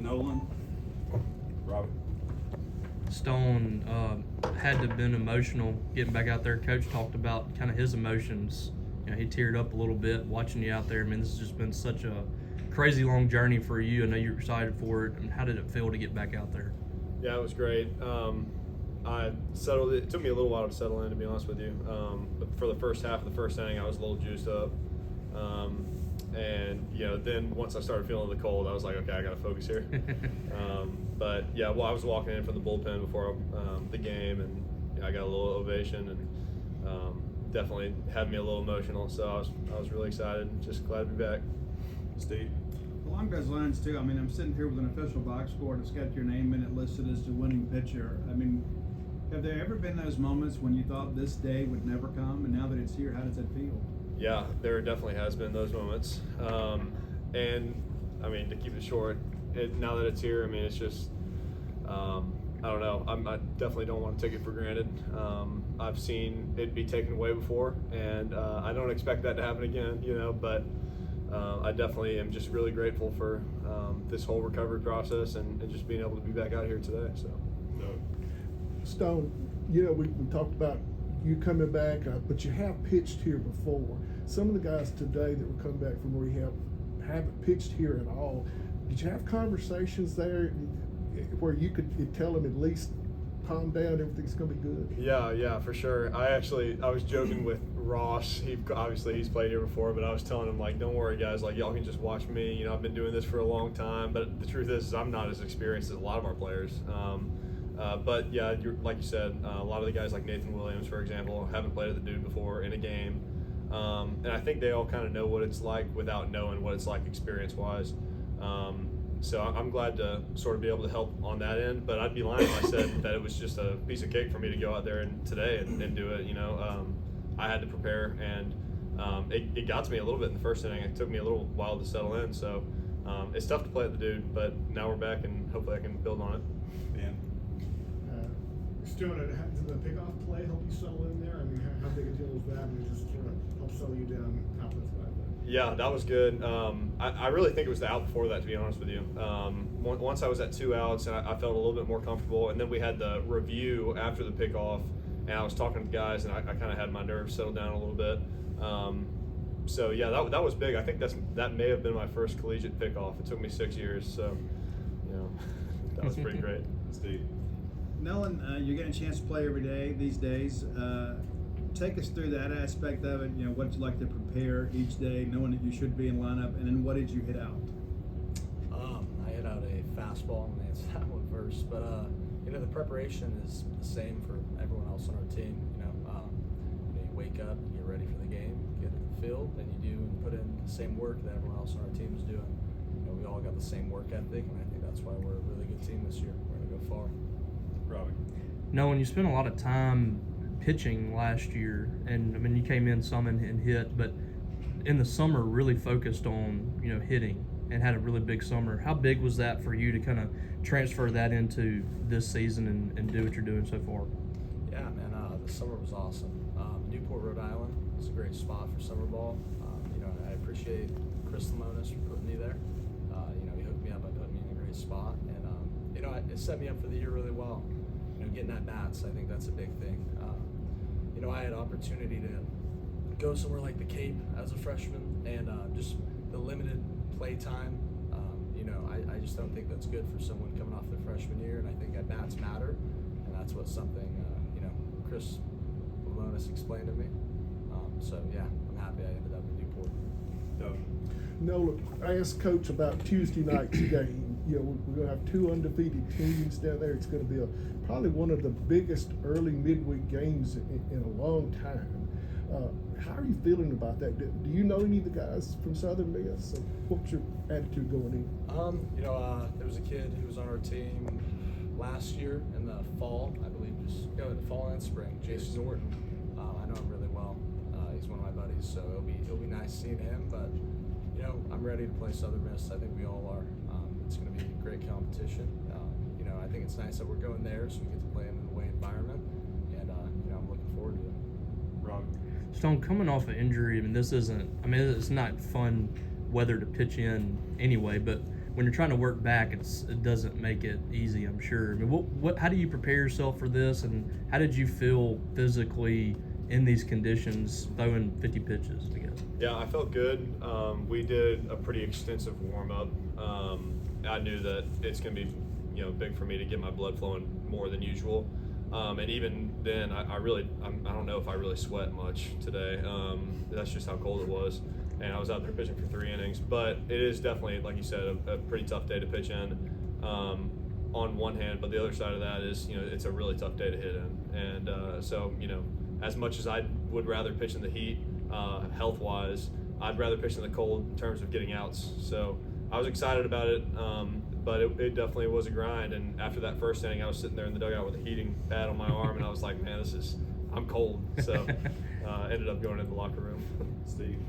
Nolan. Robert. Stone had to have been emotional getting back out there. Coach talked about kind of his emotions. You know, he teared up a little bit watching you out there. I mean, this has just been such a crazy long journey for you. I know you're excited for it. And how did it feel to get back out there? Yeah, it was great. I settled. It took me a little while to settle in, to be honest with you. But for the first half of the first inning, I was a little juiced up. And then once I started feeling the cold, I was like, okay, I got to focus here. But yeah, well, I was walking in from the bullpen before the game, and I got a little ovation, and definitely had me a little emotional. So I was really excited. Just glad to be back. Steve. Along those lines too, I mean, I'm sitting here with an official box score and it's got your name in it listed as the winning pitcher. I mean, have there ever been those moments when you thought this day would never come, and now that it's here, how does it feel? Yeah, there definitely has been those moments. And I mean, to keep it short, now that it's here, I mean, it's just, I don't know. I definitely don't want to take it for granted. I've seen it be taken away before, and I don't expect that to happen again, but I definitely am just really grateful for this whole recovery process and just being able to be back out here today. So, Stone, we talked about you coming back, but you have pitched here before. Some of the guys today that were coming back from rehab haven't pitched here at all. Did you have conversations there where you could tell them at least calm down, everything's going to be good? Yeah, for sure. I was joking with Ross. He's played here before, but I was telling him, like, don't worry, guys. Like, y'all can just watch me. I've been doing this for a long time. But the truth is I'm not as experienced as a lot of our players. But yeah, like you said, a lot of the guys like Nathan Williams, for example, haven't played with the dude before in a game. And I think they all kind of know what it's like without knowing what it's like experience-wise. So I'm glad to sort of be able to help on that end, but I'd be lying if I said that it was just a piece of cake for me to go out there today and do it. I had to prepare, and it got to me a little bit in the first inning. It took me a little while to settle in, so it's tough to play at the dude, but now we're back, and hopefully I can build on it. Dan. Stone, did the pickoff play help you settle in there? I mean, how big a deal was that? And it just sort of help settle you down confidence-wise? Yeah, that was good. I really think it was the out before that, to be honest with you. Once I was at 2 outs, and I felt a little bit more comfortable, and then we had the review after the pickoff, and I was talking to the guys, and I kind of had my nerves settle down a little bit. So yeah, that was big. I think that may have been my first collegiate pickoff. It took me 6 years, so that was pretty great. Steve. Nolan, you're getting a chance to play every day these days. Take us through that aspect of it. What you like to prepare each day, knowing that you should be in lineup, and then what did you hit out? I hit out a fastball. I'm gonna answer that one first, but the preparation is the same for everyone else on our team. You wake up, you get ready for the game, get in the field, and you do and put in the same work that everyone else on our team is doing. We all got the same work ethic, and I think that's why we're a really good team this year. We're gonna go far. Robbie. Nolan, you spent a lot of time pitching last year, and I mean, you came in some and hit, but in the summer really focused on hitting and had a really big summer. How big was that for you to kind of transfer that into this season and do what you're doing so far? Yeah, man, the summer was awesome. Newport, Rhode Island is a great spot for summer ball. I appreciate Chris Lamonis for putting me there. He hooked me up by putting me in a great spot, and it set me up for the year really well. Getting at bats, I think that's a big thing. I had opportunity to go somewhere like the Cape as a freshman, and just the limited play time. I just don't think that's good for someone coming off their freshman year, and I think at bats matter, and that's what something Chris Lamonis explained to me. So yeah, I'm happy I ended up in Newport. Nolan, I asked Coach about Tuesday night's game. We're going to have 2 undefeated teams down there. It's going to be probably one of the biggest early midweek games in a long time. How are you feeling about that? Do you know any of the guys from Southern Miss? So what's your attitude going in? There was a kid who was on our team last year in the fall, I believe, in the fall and spring. Jason Norton. I know him really well. He's one of my buddies, so it'll be nice seeing him. But I'm ready to play Southern Miss. I think we all are. It's going to be a great competition. I think it's nice that we're going there, so we get to play in an away environment, and I'm looking forward to it. Rob. Stone, coming off an injury, it's not fun weather to pitch in anyway, but when you're trying to work back, it doesn't make it easy, I'm sure. I mean, how do you prepare yourself for this, and how did you feel physically in these conditions throwing 50 pitches, I guess? Yeah, I felt good. We did a pretty extensive warm up. I knew that it's going to be, big for me to get my blood flowing more than usual. And even then, I don't know if I really sweat much today. That's just how cold it was. And I was out there pitching for 3 innings. But it is definitely, like you said, a pretty tough day to pitch in on one hand. But the other side of that is, it's a really tough day to hit in. And so, as much as I would rather pitch in the heat, health-wise, I'd rather pitch in the cold in terms of getting outs. So I was excited about it, but it definitely was a grind. And after that first inning, I was sitting there in the dugout with a heating pad on my arm, and I was like, man, I'm cold. So ended up going in the locker room. Steve.